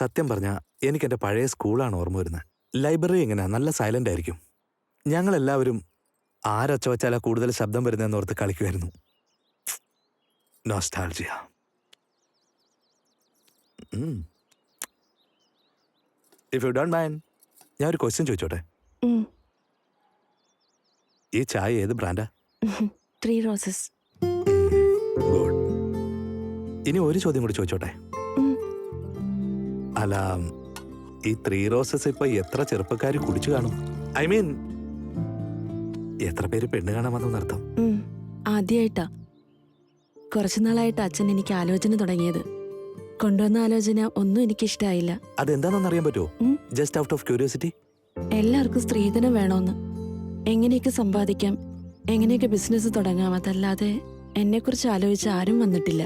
സത്യം പറഞ്ഞാൽ എനിക്ക് എൻ്റെ പഴയ സ്കൂളാണ് ഓർമ്മ വരുന്നത്. ലൈബ്രറി എങ്ങനെയാ, നല്ല സൈലന്റ് ആയിരിക്കും. ഞങ്ങളെല്ലാവരും ആരൊച്ച വച്ചാലാ കൂടുതൽ ശബ്ദം വരുന്നതെന്ന് ഓർത്ത് കളിക്കുമായിരുന്നു. Nostalgia. If you don't mind, ഞാൻ ഒരു ക്വസ്റ്റ്യൻ ചോദിച്ചോട്ടെ? ഈ ചായ ഏത് ബ്രാൻഡാ? 3 Roses. ഗുഡ്. ഇനി ഒരു ചോദ്യം കൂടി ചോദിച്ചോട്ടെ? അല്ല, ഈ 3 Roses ഇപ്പൊ എത്ര ചെറുപ്പക്കാർ കുടിച്ചു കാണും? ഐ മീൻ, എത്ര പേര് പെണ്ണ് കാണാൻ വന്നർത്ഥം? ആദ്യമായിട്ടാ കുറച്ചു നാളായിട്ട് അച്ഛൻ എനിക്ക് ആലോചന തുടങ്ങിയത്. കൊണ്ടുവന്ന ആലോചന ഒന്നും എനിക്കിഷ്ടായില്ല. അതെന്താണെന്ന് അറിയാൻ പറ്റുമോ? Just out of curiosity. എല്ലാവർക്കും സ്ത്രീധനം വേണോന്ന്, എങ്ങനെയൊക്കെ സമ്പാദിക്കാം, എങ്ങനെയൊക്കെ ബിസിനസ് തുടങ്ങാം, അതല്ലാതെ എന്നെക്കുറിച്ച് ആലോചിച്ച് ആരും വന്നിട്ടില്ല.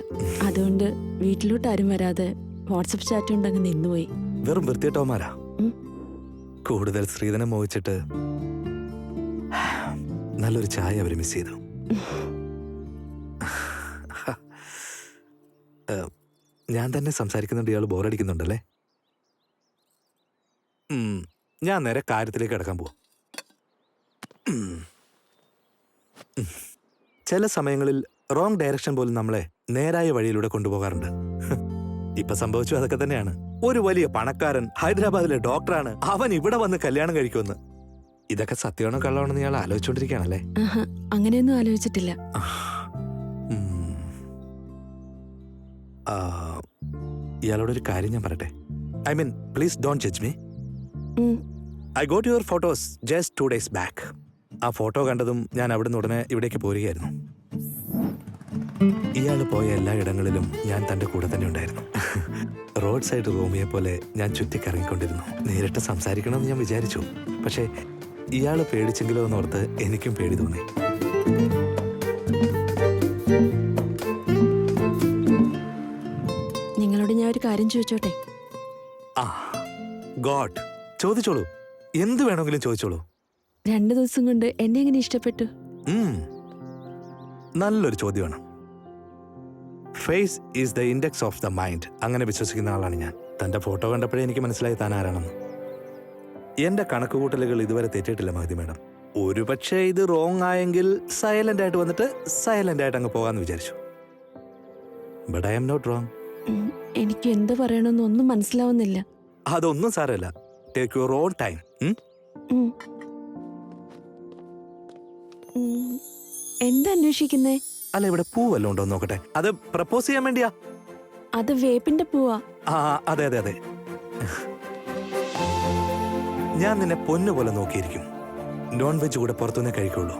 അതുകൊണ്ട് വീട്ടിലോട്ട് ആരും വരാതെ വാട്സപ്പ് ചാറ്റ് കൊണ്ടങ്ങ് നിന്നുപോയി. വെറും വൃത്തിയിട്ടോമാരാ. കൂടുതൽ സ്ത്രീധനം മോഹിച്ചിട്ട് നല്ലൊരു ചായ അവര് മിസ് ചെയ്തു. ഞാൻ തന്നെ സംസാരിക്കുന്നുണ്ട്, ഇയാൾ ബോറടിക്കുന്നുണ്ടല്ലേ? ഞാൻ നേരെ കാര്യത്തിലേക്ക് കിടക്കാൻ പോവാം. ചില സമയങ്ങളിൽ റോങ് ഡയറക്ഷൻ പോലും നമ്മളെ നേരായ വഴിയിലൂടെ കൊണ്ടുപോകാറുണ്ട്. ഇപ്പൊ സംഭവിച്ചു അതൊക്കെ തന്നെയാണ്. ഒരു വലിയ പണക്കാരൻ, ഹൈദരാബാദിലെ ഡോക്ടറാണ്, അവൻ ഇവിടെ വന്ന് കല്യാണം കഴിക്കുമെന്ന്. ഇതൊക്കെ സത്യമാണോ കള്ളമാണെന്ന് ഇയാൾ ആലോചിച്ചോണ്ടിരിക്കുകയാണല്ലേ? അങ്ങനെയൊന്നും ആലോചിച്ചിട്ടില്ല. ഇയാളോടൊരു കാര്യം ഞാൻ പറയട്ടെ? I mean, please don't judge me. I got your photos just 2 days back. ആ ഫോട്ടോ കണ്ടതും ഞാൻ അവിടുന്ന് ഉടനെ ഇവിടേക്ക് പോരുകയായിരുന്നു. ഇയാൾ പോയ എല്ലാ ഇടങ്ങളിലും ഞാൻ തൻ്റെ കൂടെ തന്നെ ഉണ്ടായിരുന്നു. റോഡ് സൈഡ് റൂമിയെ പോലെ ഞാൻ ചുറ്റിക്കറങ്ങിക്കൊണ്ടിരുന്നു. നേരിട്ട് സംസാരിക്കണമെന്ന് ഞാൻ വിചാരിച്ചു, പക്ഷേ ഇയാൾ പേടിച്ചെങ്കിലോ എന്നോർത്ത് എനിക്കും പേടി തോന്നി. നിങ്ങളോട് ഞാൻ ഒരു കാര്യം ചോദിച്ചോട്ടെ? ഗോഡ്, ചോദിച്ചോളൂ, എന്ത് വേണമെങ്കിലും ചോദിച്ചോളൂ. 2 ദിവസം കൊണ്ട് എന്നെ എങ്ങനെ ഇഷ്ടപ്പെട്ടു? നല്ലൊരു ചോദ്യമാണ്. Face is the index of the mind. അങ്ങനെ വിശ്വസിക്കുന്ന ആളാണ് ഞാൻ. തന്റെ ഫോട്ടോ കണ്ടപ്പോഴേ എനിക്ക് മനസ്സിലായി താൻ ആരാണെന്ന്. എന്റെ കണക്കുകൂട്ടലുകൾ ഇതുവരെ തെറ്റിയിട്ടില്ല മഹതി മാഡം. ഒരുപക്ഷെ ഇത് റോങ് ആയെങ്കിൽ സൈലന്റ് ആയിട്ട് വന്നിട്ട് സൈലന്റ് ആയിട്ട് അങ്ങ് പോകാന്ന് വിചാരിച്ചു. But I am not wrong. എനിക്ക് എന്ത് പറയണമെന്ന് ഒന്നും മനസ്സിലാവുന്നില്ല. അതൊന്നും സാരമില്ല. Take your own time. എന്താ അന്വേഷിക്കുന്നേ? അല്ല, ഇവിടെ പൂ വല്ലതും ഉണ്ടോ നോക്കട്ടെ. അത് പ്രപ്പോസ് ചെയ്യാൻ വേണ്ടിയാ. അത് വേപ്പിന്റെ പൂവാ. അതെ അതെ അതെ. ഞാൻ നിന്നെ പൊന്നുപോലെ നോക്കിയിരിക്കും. നോൺ വെജ് കൂടെ പുറത്തുനിന്നേ കഴിക്കുള്ളൂ.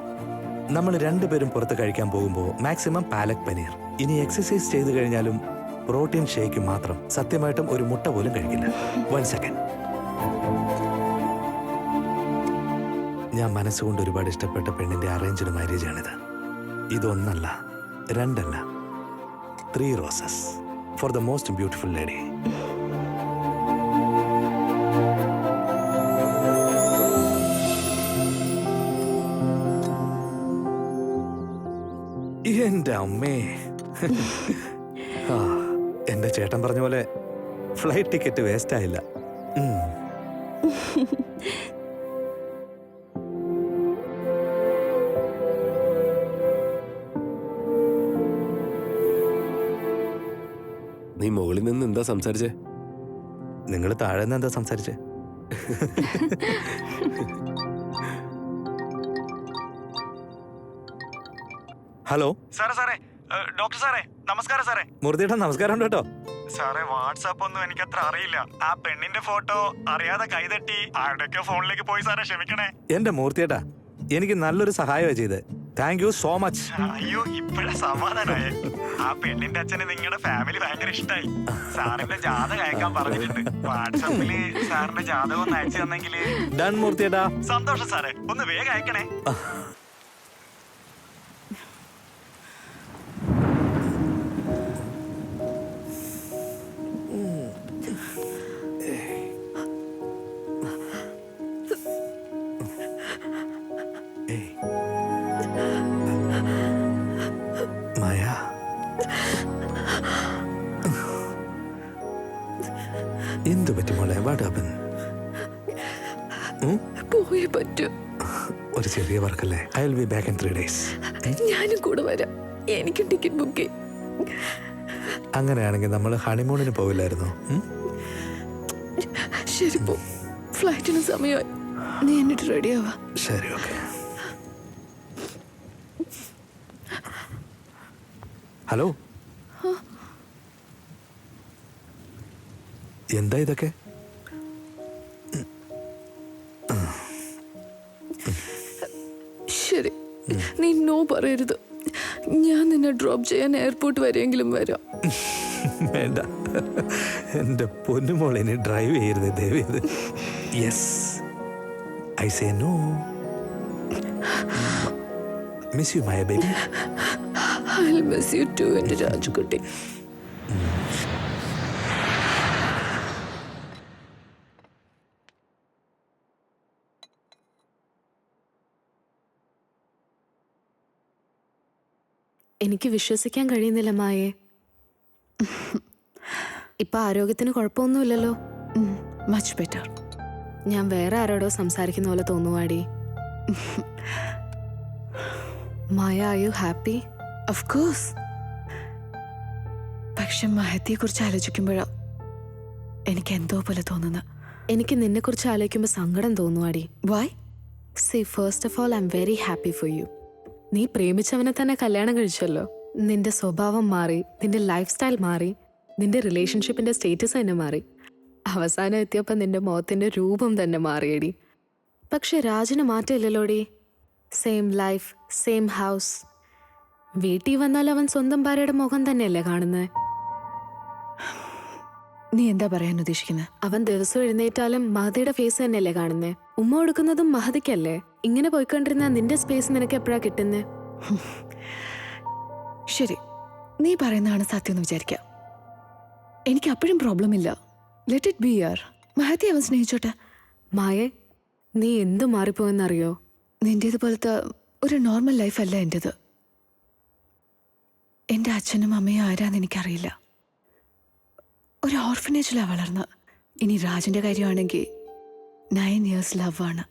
നമ്മൾ 2 പേരും പുറത്ത് കഴിക്കാൻ പോകുമ്പോൾ മാക്സിമം പാലക് പനീർ. ഇനി എക്സസൈസ് ചെയ്ത് കഴിഞ്ഞാലും പ്രോട്ടീൻ ഷേക്ക് മാത്രം. സത്യമായിട്ടും ഒരു മുട്ട പോലും കഴിക്കില്ല. 1 second. ഞാൻ മനസ്സുകൊണ്ട് ഒരുപാട് ഇഷ്ടപ്പെട്ട പെണ്ണിന്റെ അറേഞ്ച്ഡ് മാരേജ് ആണിത്. ഇതൊന്നല്ല, 2 അല്ല, 3 roses for the most beautiful lady. എന്റെ അമ്മേ. എന്റെ ചേട്ടൻ പറഞ്ഞ പോലെ ഫ്ലൈറ്റ് ടിക്കറ്റ് വേസ്റ്റ് ആയില്ല. നീ മുകളിൽ നിന്ന് എന്താ സംസാരിച്ചേ? നിങ്ങൾ താഴെ നിന്ന് എന്താ സംസാരിച്ചേ? ഹലോ സാറേ, ഡോക്ടർ സാറേ, നമസ്കാരം സാറേ. മുരളിയേട്ടാ, നമസ്കാരം കേട്ടോ. സാറേ, വാട്സാപ്പ് ഒന്നും എനിക്കത്ര അറിയില്ല. ആ പെണ്ണിന്റെ ഫോട്ടോ അറിയാതെ കൈതട്ടി ആരുടെയൊക്കെ ഫോണിലേക്ക് പോയി സാറേ, ക്ഷമിക്കണേ. എന്റെ മൂർത്തിയേട്ടാ, എനിക്ക് നല്ലൊരു സഹായമാണ് ചെയ്ത്. Thank you so much. അയ്യോ, ഇപ്പഴാ സമാധാനമായി. ആ പെണ്ണിന്റെ അച്ഛന് നിങ്ങളുടെ ഫാമിലി ഭയങ്കര ഇഷ്ടായി. സാറിന്റെ ജാതകം അയക്കാൻ പറഞ്ഞിട്ടുണ്ട്. വാട്സാപ്പില് സാറിന്റെ ജാതകം ഒന്ന് അയച്ചു തന്നെങ്കിൽ. ഡൺ മൂർത്തിയേട്ടാ. സന്തോഷം സാറേ, ഒന്ന് വേഗം അയക്കണേ. എന്തു പറ്റി മോളെ? What happen? പോയേ പറ്റൂ. ഒരു ചെറിയ വർക്കല്ലേ. I will be back in 3 days. ഞാനും കൂടെ വരാം. എനിക്ക് ടിക്കറ്റ് ബുക്ക് ചെയ്യും. അങ്ങനെയാണെങ്കിൽ നമ്മൾ ഹണിമൂണിന് പോവില്ലായിരുന്നു? ശരി, പോ. ഫ്ലൈറ്റിന് സമയമായി. നീ എന്നിട്ട് റെഡി ആവാ. ശരി, ഓക്കെ. ഹലോ, എന്താ ഇതൊക്കെ? ശരി, നീ നോ പറയരുത്. ഞാൻ നിന്നെ ഡ്രോപ്പ് ചെയ്യാൻ എയർപോർട്ട് വരെയെങ്കിലും വരാം. വേണ്ട, എൻ്റെ പൊന്നുമോൾ ഇനി ഡ്രൈവ് ചെയ്യരുത് ദയവേത്. Yes, I say no. Miss you my baby. I'll miss you too, എൻ്റെ രാജുകുട്ടി. എനിക്ക് വിശ്വസിക്കാൻ കഴിയുന്നില്ല മായേ. ഇപ്പൊ ആരോഗ്യത്തിന് കുഴപ്പമൊന്നുമില്ലല്ലോ? Much better. ഞാൻ വേറെ ആരോടോ സംസാരിക്കുന്ന പോലെ തോന്നുവാടി. Maya, are you happy? Of course. പക്ഷെ മഹത്തിയെ കുറിച്ച് ആലോചിക്കുമ്പോഴാ എനിക്ക് എന്തോ പോലെ തോന്നുന്നത്. എനിക്ക് നിന്നെ കുറിച്ച് ആലോചിക്കുമ്പോൾ സങ്കടം തോന്നുവാടി. Why? See, first of all I am very happy for you. നീ പ്രേമിച്ചവനെ തന്നെ കല്യാണം കഴിച്ചല്ലോ. നിന്റെ സ്വഭാവം മാറി, നിന്റെ ലൈഫ് സ്റ്റൈൽ മാറി, നിന്റെ റിലേഷൻഷിപ്പിന്റെ സ്റ്റേറ്റസ് തന്നെ മാറി. അവസാനം എത്തിയപ്പോൾ നിന്റെ മുഖത്തിന്റെ രൂപം തന്നെ മാറിയടി. പക്ഷെ രാജിന് മാറ്റമില്ലല്ലോടി. Same life, same house. വീട്ടിൽ വന്നാൽ അവൻ സ്വന്തം ഭാര്യയുടെ മുഖം തന്നെയല്ലേ കാണുന്നത്? നീ എന്താ പറയാൻ ഉദ്ദേശിക്കുന്നത്? അവൻ ദിവസം എഴുന്നേറ്റാലും മഹതിയുടെ ഫേസ് തന്നെയല്ലേ കാണുന്നേ? ഉമ്മ കൊടുക്കുന്നതും മഹതിക്കല്ലേ? ഇങ്ങനെ പോയിക്കൊണ്ടിരുന്ന നിന്റെ സ്പേസ് നിനക്ക് എപ്പോഴാ കിട്ടുന്നേ? ശരി, നീ പറയുന്നതാണ് സത്യം എന്ന് വിചാരിക്കാം. എനിക്ക് അപ്പോഴും പ്രോബ്ലം ഇല്ല. ലെറ്റ് ഇറ്റ് ബി യാർ. മഹതി അവൻ സ്നേഹിച്ചോട്ടെ. മായേ, നീ എന്ത് മാറിപ്പോയെന്നറിയോ? നിന്റേതുപോലത്തെ ഒരു നോർമൽ ലൈഫല്ല എൻ്റെത്. എൻ്റെ അച്ഛനും അമ്മയും ആരാന്ന് എനിക്കറിയില്ല. ഒരു ഓർഫനേജിലാണ് വളർന്ന്. ഇനി രാജിൻ്റെ കാര്യമാണെങ്കിൽ 9 years ലവാണ്.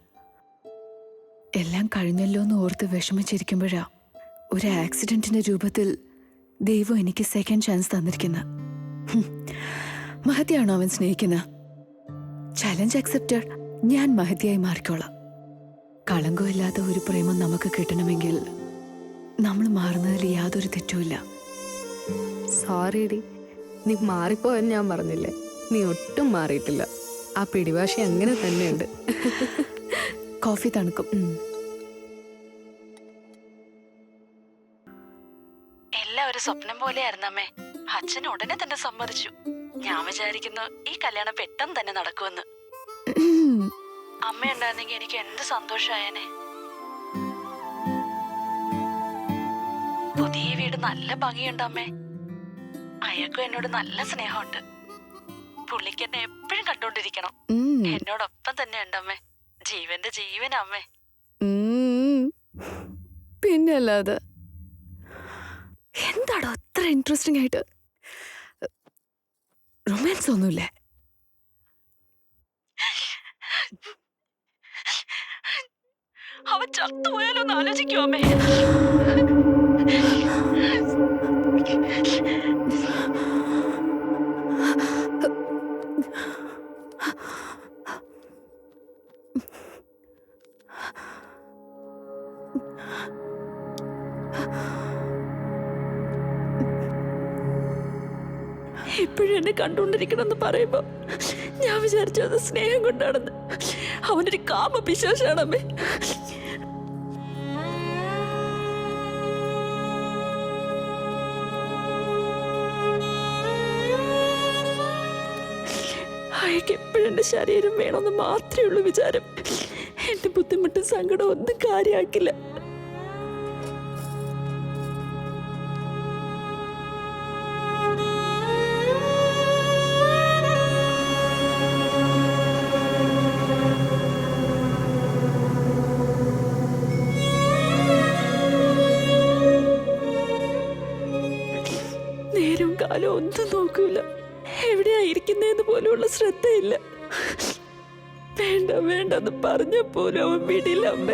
എല്ലാം കഴിഞ്ഞല്ലോ എന്ന് ഓർത്ത് വിഷമിച്ചിരിക്കുമ്പോഴാ ഒരു ആക്സിഡൻറ്റിൻ്റെ രൂപത്തിൽ ദൈവം എനിക്ക് സെക്കൻഡ് ചാൻസ് തന്നിരിക്കുന്നത്. മഹതിയാണോ അവൻ സ്നേഹിക്കുന്നത്? Challenge accepted. ഞാൻ മഹതിയായി മാറിക്കോളാം. കളങ്കമില്ലാത്ത ഒരു പ്രേമം നമുക്ക് കിട്ടണമെങ്കിൽ നമ്മൾ മാറുന്നതിൽ യാതൊരു തെറ്റുമില്ല. സോറിടി, നീ മാറിപ്പോയെന്ന് ഞാൻ പറഞ്ഞില്ലേ? നീ ഒട്ടും മാറിയിട്ടില്ല. ആ പിടിവാശി അങ്ങനെ തന്നെയുണ്ട്. കോഫി തണുക്കും. എല്ലാം ഒരു സ്വപ്നം പോലെയായിരുന്നു അമ്മേ. അച്ഛൻ ഉടനെ തന്നെ സമ്മതിച്ചു. ഞാൻ വിചാരിക്കുന്നു ഈ കല്യാണം പെട്ടെന്ന് തന്നെ നടക്കുമെന്ന്. അമ്മ ഉണ്ടായിരുന്നെങ്കിൽ എനിക്ക് എന്ത് സന്തോഷായേനെ. പുതിയ വീട് നല്ല ഭംഗിയുണ്ട് അമ്മേ. അയാൾക്കും എന്നോട് നല്ല സ്നേഹമുണ്ട്. പുള്ളിക്ക് എന്നെ എപ്പോഴും കണ്ടോണ്ടിരിക്കണം. എന്നോടൊപ്പം തന്നെ ഉണ്ടമ്മേ. ജീവന്റെ ജീവനമ്മേ. പിന്നല്ലാതെ എന്താടോ അത്ര ഇൻട്രസ്റ്റിംഗ് ആയിട്ട്? റൊമാൻസ് ഒന്നുമില്ലേ? അവൻ ചത്തുപോയാലോ എന്ന് ആലോചിക്കുമോ അമ്മേ? എപ്പോഴും എന്നെ കണ്ടുകൊണ്ടിരിക്കണം എന്ന് പറയുമ്പോ ഞാൻ വിചാരിച്ചത് സ്നേഹം കൊണ്ടാണെന്ന്. അവനൊരു കാമ പിശാചാണമ്മേ. അയാൾക്ക് എപ്പോഴും എന്റെ ശരീരം വേണമെന്ന് മാത്രമേ ഉള്ളൂ വിചാരം. എന്റെ ബുദ്ധിമുട്ടും സങ്കടം ഒന്നും കാര്യമാക്കില്ല. നേരം കാലം ഒന്നും നോക്കൂല. എവിടെയായിരിക്കുന്നതെന്ന് പോലുള്ള ശ്രദ്ധയില്ല. വേണ്ട വേണ്ടെന്ന് പറഞ്ഞ പോലും അവൻ വിടില്ല അമ്മ.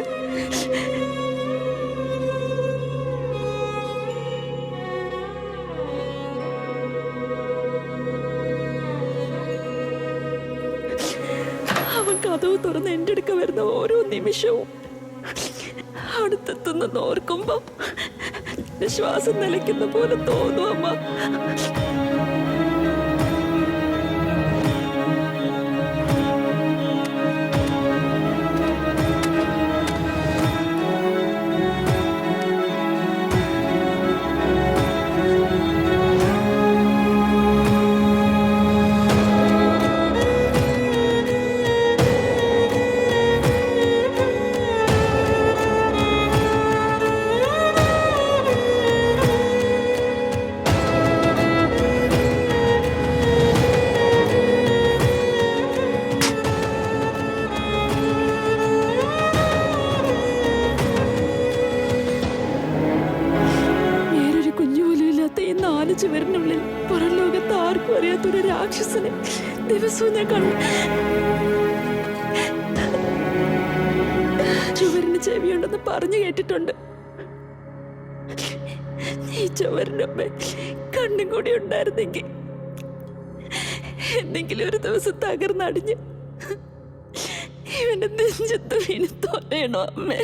അവൻ കഥവ് തുറന്ന് എൻ്റെ അടുക്ക വരുന്ന ഓരോ നിമിഷവും അടുത്തെത്തുന്നെന്ന് ഓർക്കുമ്പോ ശ്വാസം നിലയ്ക്കുന്ന പോലെ തോന്നും അമ്മ. വേറൊരു കുഞ്ഞു പോലും ഇല്ലാത്ത ഈ 4 ചുവരിനുള്ളിൽ പുറം ലോകത്ത് ആർക്കും അറിയാത്തൊരു രാക്ഷസനെ ദിവസവും ഞാൻ കണ്ടു. ചുവരിന് ചെവിയുണ്ടെന്ന് പറഞ്ഞു കേട്ടിട്ടുണ്ട്. ഈ ചുവരിനൊപ്പം കണ്ണും കൂടി ഉണ്ടായിരുന്നെങ്കിൽ എന്തെങ്കിലും ഒരു ദിവസം തകർന്നടിഞ്ഞ് ഇവന്റെ നെഞ്ചത്ത് വീണ് തോന്നണോ അമ്മേ?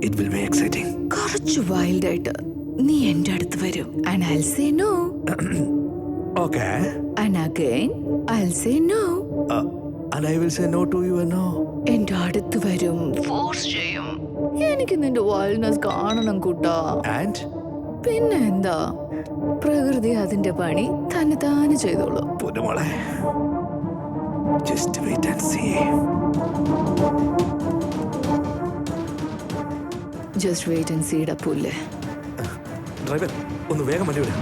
It will be exciting. കുറച്ച് വൈൽഡായിട്ട് നീ എൻ്റെ അടുത്ത് വരും. And I'll say no. Okay. And again, I'll say no. And I will say no to you and no. എൻ്റെ അടുത്ത് വരും. ഫോഴ്സ് ചെയ്യും. എനിക്ക് നിന്റെ വൈൽഡ്നെസ് കാണണം കൂട്ടാ. And? പിന്നെ എന്താ, പ്രകൃതി അതിന്റെ പണി തന്നെ താനെ ചെയ്തോളൂ. പൊന്നുമോളെ. Just wait and see. Just wait and see ഡപ്പുല്ലേ. ഡ്രൈവർ ഒന്ന് വേഗം വണ്ടി വിടുക.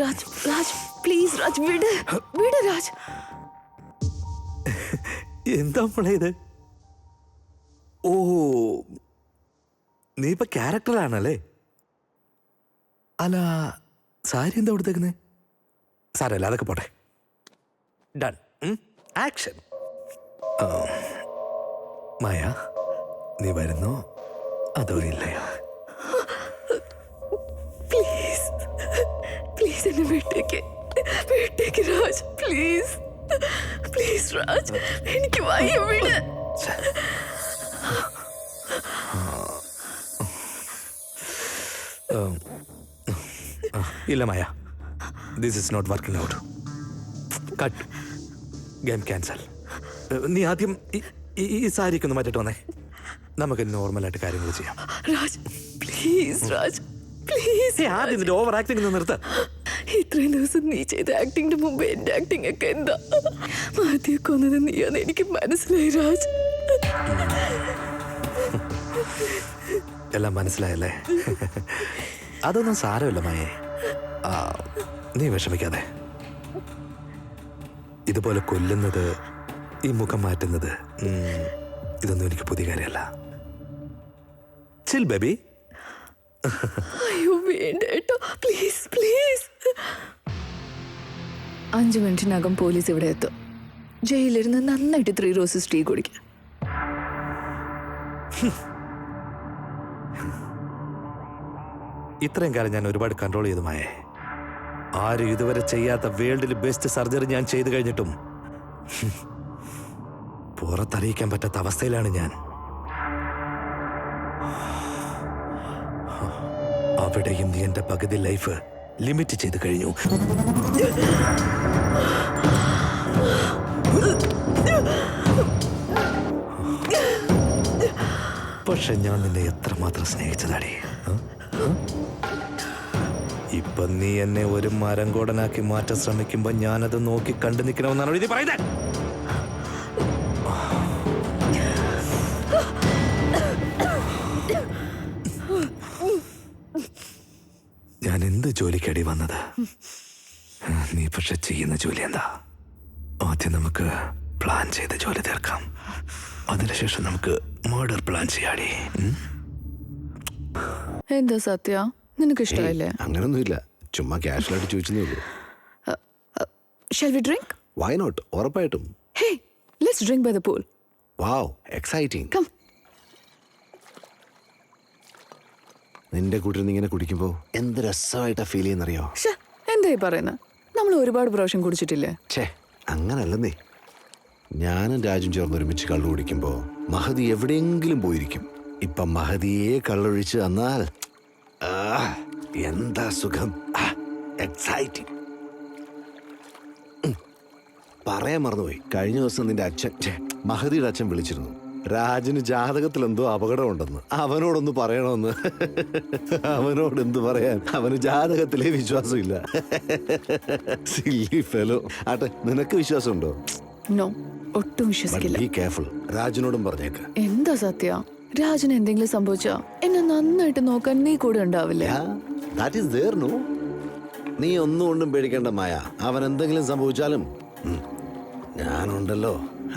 രാജ് രാജ് പ്ലീസ് രാജ് വിട് വിട് രാജ്. എന്താ മോളെ ഇത്? ഓ, നീ ഇപ്പൊ ക്യാരക്ടറാണല്ലേ? അല്ല, സാരി എന്താ കൊടുത്തേക്കുന്നത്? സാരല്ല, അതൊക്കെ പോട്ടെ. ഡൺ. ആക്ഷൻ. മായ, നീ വരുന്നോ അതോ ഇല്ലയോ? പ്ലീസ് പ്ലീസ് എന്നെ വിട്ടേക്ക് വിട്ടേക്ക് രാജ്. പ്ലീസ് പ്ലീസ് രാജ്, എനിക്ക് വയ്യ, വിട്. ഇല്ല Maya, this is not working out. Cut. Game cancel. നീ ആദ്യം ഈ സാരിക്കൊന്ന് മാറ്റിട്ട് വന്നേ. നമുക്ക് നോർമലായിട്ട് കാര്യങ്ങൾ ചെയ്യാം. Raj please Raj please. ആദ്യം നിന്റെ ഓവർ ആക്ടിങ് നിർത്ത. ഇത്രയും ദിവസം നീ ചെയ്ത ആക്ടിങ്ങിന് മുമ്പ് എന്റെ ആക്ടിങ് ഒക്കെ എന്താ? മാറ്റിയെ കൊന്നത് നീയാന്ന് എനിക്ക് മനസ്സിലായി രാജ്. എല്ലാം മനസ്സിലായല്ലേ? അതൊന്നും സാരമില്ല മായേ. നീ വിഷമിക്കാതെ. ഇതുപോലെ കൊല്ലുന്നത്, ഈ മുഖം മാറ്റുന്നത് ഇതൊന്നും എനിക്ക് പുതിയ കാര്യമല്ല. ചിൽ ബേബി. അയ്യോ വേണ്ട കേട്ടോ, പ്ലീസ് പ്ലീസ്. 5 മിനിറ്റിനകം പോലീസ് ഇവിടെ എത്തും. ജയിലിരുന്ന് നന്നായിട്ട് 3 റോസസ് ടീ കുടിക്കാം. ഇത്രയും കാലം ഞാൻ ഒരുപാട് കൺട്രോൾ ചെയ്തു മായേ. ആരും ഇതുവരെ ചെയ്യാത്ത വേൾഡിൽ ബെസ്റ്റ് സർജറി ഞാൻ ചെയ്തു കഴിഞ്ഞിട്ടും പുറത്തറിയിക്കാൻ പറ്റാത്ത അവസ്ഥയിലാണ് ഞാൻ. അവിടെയും നീ എന്റെ പകുതി ലൈഫ് ലിമിറ്റ് ചെയ്ത് കഴിഞ്ഞു. പക്ഷെ ഞാൻ നിന്നെ എത്രമാത്രം സ്നേഹിച്ചതാടി. ഇപ്പൊ നീ എന്നെ ഒരു മരംകോടനാക്കി മാറ്റാൻ ശ്രമിക്കുമ്പോ ഞാനത് നോക്കി കണ്ടു നിൽക്കണമെന്നാണ് ഇത് പറയുന്നത്. ഞാൻ എന്ത് ജോലിക്കടി വന്നത്? നീ പക്ഷെ ചെയ്യുന്ന ജോലി എന്താ? ആദ്യം നമുക്ക് പ്ലാൻ ചെയ്ത് ജോലി തീർക്കാം, അതിനുശേഷം നമുക്ക് മർഡർ പ്ലാൻ ചെയ്യാടി. എന്താ സത്യ, നിനക്ക് ഇഷ്ടമല്ലേ? അങ്ങനൊന്നുമില്ല, ചുമ്മാ ക്യാഷ്വലായിട്ട് ചോദിച്ചേ ഉള്ളൂ. Shall we drink? Why not? ഉറപ്പായിട്ടും. Hey, let's drink by the pool. Wow, exciting. Come. നിന്റെ കൂട്ടിൽ നിന്ന് ഇങ്ങനെ കുടിക്കുമ്പോ എന്ത് രസമായിട്ടാ ഫീൽ ചെയ്യുന്നറിയോ? ശ്ശെ, എന്തായി പറയുന്നത്? നമ്മൾ ഒരുപാട് പ്രാവശ്യം കുടിച്ചിട്ടില്ലേ? ഛേ, അങ്ങനല്ലെന്നേ. ഞാനും രാജും ചേർന്ന് ഒരുമിച്ച് കള്ളു കുടിക്കുമ്പോ മഹതി എവിടെയെങ്കിലും പോയിരിക്കും. ഇപ്പൊ മഹതിയെ കള്ളൊഴിച്ച് തന്നാൽ എന്താ സുഖം! എക്സൈറ്റിംഗ്. പറയാൻ മറന്നുപോയി, കഴിഞ്ഞ ദിവസം നിന്റെ അച്ഛൻ, മഹതിയുടെ അച്ഛൻ വിളിച്ചിരുന്നു. രാജന് ജാതകത്തിൽ എന്തോ അപകടമുണ്ടെന്ന്. അവനോടൊന്ന് പറയണമെന്ന്. അവനോട് എന്ത് പറയാൻ? അവന് ജാതകത്തിലേ വിശ്വാസമില്ല. Silly fellow. ആട്ടെ, നിനക്ക് വിശ്വാസമുണ്ടോ? നോ, ഒട്ടും വിശ്വസിക്കില്ല. Be careful. രാജനോടും പറഞ്ഞേക്ക്. എന്താ സത്യ, രാജന് എന്തെങ്കിലും സംഭവിച്ചാ എന്നെ നന്നായിട്ട് നോക്കാൻ നീ കൂടെ ഉണ്ടാവില്ലേ? That is there, no? നീ ഒന്നും കൊണ്ടും പേടിക്കേണ്ട മായ. അവൻ എന്തെങ്കിലും സംഭവിച്ചാലും ഞാനുണ്ടല്ലോ.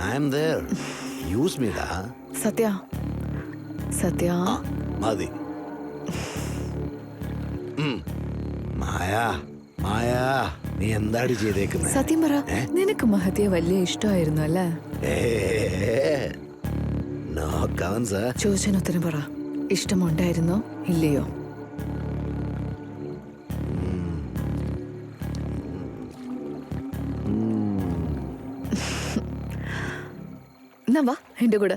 I am there. Use me, da. സത്യ, സത്യ. മതി. മായ, മായ, നീ എന്താടി ചെയ്തേക്കുന്നത്? സത്യം പറ, നിനക്ക് മഹതിയെ വലിയ ഇഷ്ടമായിരുന്നു അല്ലേ? നോക്കാൻ സാർ. ചോദിച്ചതിന് ഉത്തരം പറ. ഇഷ്ടമുണ്ടായിരുന്നോ ഇല്ലയോ? എന്നാ വാ എന്റെ കൂടെ.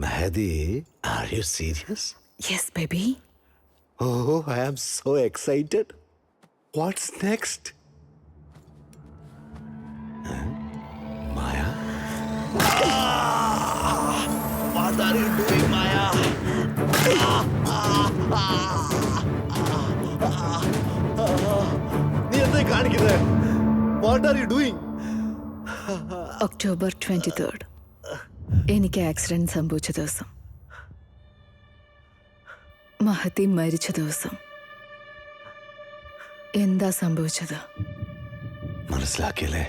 Mahdi, are you serious? Yes, baby. Oh, I am so excited. What's next? Maya? What are you doing, Maya? നീ എന്താ കാണിക്കുന്നത്? What are you doing? October 23rd എനിക്ക് ആക്സിഡന്റ് സംഭവിച്ച ദിവസം, മഹതി മരിച്ച ദിവസം. എന്താ സംഭവിച്ചത്? മനസ്സിലാക്കിയല്ലേ?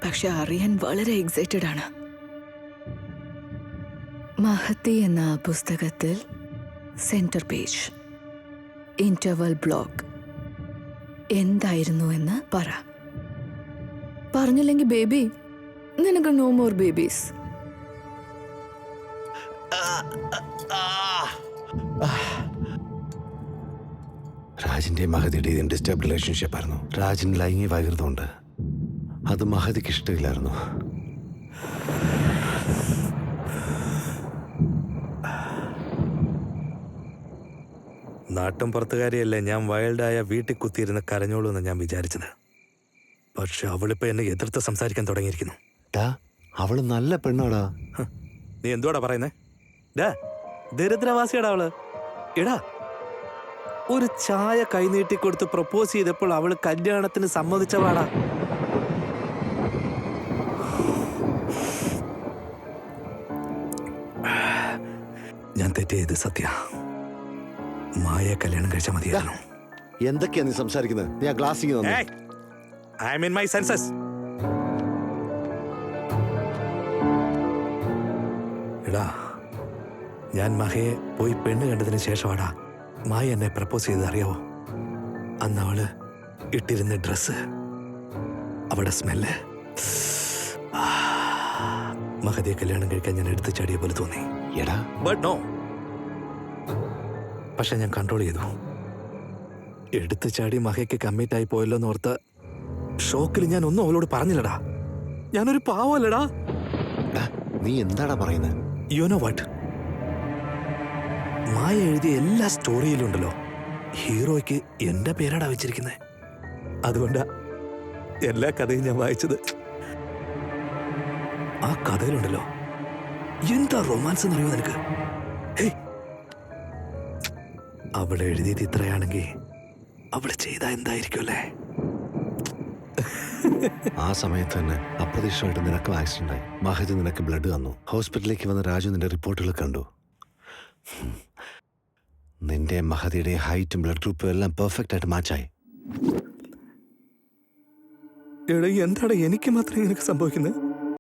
പക്ഷെ അറിയാൻ വളരെ എക്സൈറ്റഡ് ആണ്. മഹതി എന്ന ആ പുസ്തകത്തിൽ സെന്റർ പേജ്, ഇന്റർവൽ ബ്ലോക്ക് എന്തായിരുന്നു എന്ന് പറ. പറഞ്ഞില്ലെങ്കിൽ ബേബി, നിനക്ക് നോ മോർ ബേബീസ്. രാജിന്റെ മഹതിയുടെയും ഡിസ്റ്റർബ് റിലേഷൻഷിപ്പ് ആയിരുന്നു. രാജിന് ലൈംഗിക വൈകൃതമുണ്ട്. അത് മഹതിക്ക് ഇഷ്ടമില്ലായിരുന്നു. നാട്ടും പുറത്തുകാരിയല്ലേ ഞാൻ വൈൽഡായ വീട്ടിൽ കുത്തിയിരുന്ന് കരഞ്ഞോളൂ എന്ന് ഞാൻ വിചാരിച്ചത്. പക്ഷെ അവളിപ്പോ എന്നെ എതിർത്ത് സംസാരിക്കാൻ തുടങ്ങിയിരിക്കുന്നു. അവള് നല്ല പെണ്ണാടാ. നീ എന്തുവാടാ പറയുന്നേ? ദരിദ്രവാസിയാടാ അവള്. എടാ, ഒരു ചായ കൈനീട്ടിക്കൊടുത്ത് പ്രപ്പോസ് ചെയ്തപ്പോൾ അവള് കല്യാണത്തിന് സമ്മതിച്ചവളാടാ. ഞാൻ തെറ്റ് ചെയ്ത് സത്യ. മായ കല്യാണം കഴിച്ചാൽ മതിയായിരുന്നു. എന്തൊക്കെയാ നീ സംസാരിക്കുന്നത്? നീ ആ glazing I am in my senses. എടാ, ഞാൻ മഹയെ പോയി പെണ്ണ് കണ്ടതിന് ശേഷമാടാ മായ എന്നെ പ്രപ്പോസ് ചെയ്ത് അറിയാവോ? അന്ന് അവള് ഇട്ടിരുന്ന ഡ്രസ്സ്, അവിടെ സ്മെല്ല്, മഹതിയെ കല്യാണം കഴിക്കാൻ ഞാൻ എടുത്തു ചാടിയ പോലെ തോന്നി. എടാ, ബട്ട് നോ. പക്ഷെ ഞാൻ കൺട്രോൾ ചെയ്തു. എടുത്തു ചാടി മഹയ്ക്ക് കമ്മിറ്റായി പോയല്ലോ എന്ന് ഓർത്ത് ഷോക്കിൽ ഞാൻ ഒന്നും അവളോട് പറഞ്ഞില്ലടാ. ഞാനൊരു പാവല്ലടാ. എടാ, നീ എന്താടാ പറയുന്നത്? യു നോ വാട്ട്, മായ എഴുതിയ എല്ലാ സ്റ്റോറിയിലും ഉണ്ടല്ലോ ഹീറോയ്ക്ക് എന്റെ പേരാടാ വെച്ചിരിക്കുന്നത്. അതുകൊണ്ടാ എല്ലാ കഥയും ഞാൻ വായിച്ചത്. ആ കഥയിലുണ്ടല്ലോ എന്താ റൊമാൻസ് എന്നറിയോ നിനക്ക്? ഹേയ്, അവിടെ എഴുതിയത് ഇത്രയാണെങ്കിൽ അവിടെ ചെയ്ത എന്തായിരിക്കും അല്ലേ? ആ സമയത്ത് തന്നെ അപ്രതീക്ഷിതമായിട്ട് നിനക്കും ആക്സിഡന്റ് ആയി. മഹതി നിനക്ക് ബ്ലഡ് തന്നു. ഹോസ്പിറ്റലിലേക്ക് വന്ന രാജു നിന്റെ റിപ്പോർട്ടുകൾ കണ്ടു. നിന്റെ മഹതിയുടെ ഹൈറ്റും ബ്ലഡ് ഗ്രൂപ്പും എല്ലാം പെർഫെക്റ്റ് ആയിട്ട് മാച്ചായി. എടാ, എന്താണ് എനിക്ക് മാത്രമേ നിനക്ക് സംഭവിക്കുന്നത്?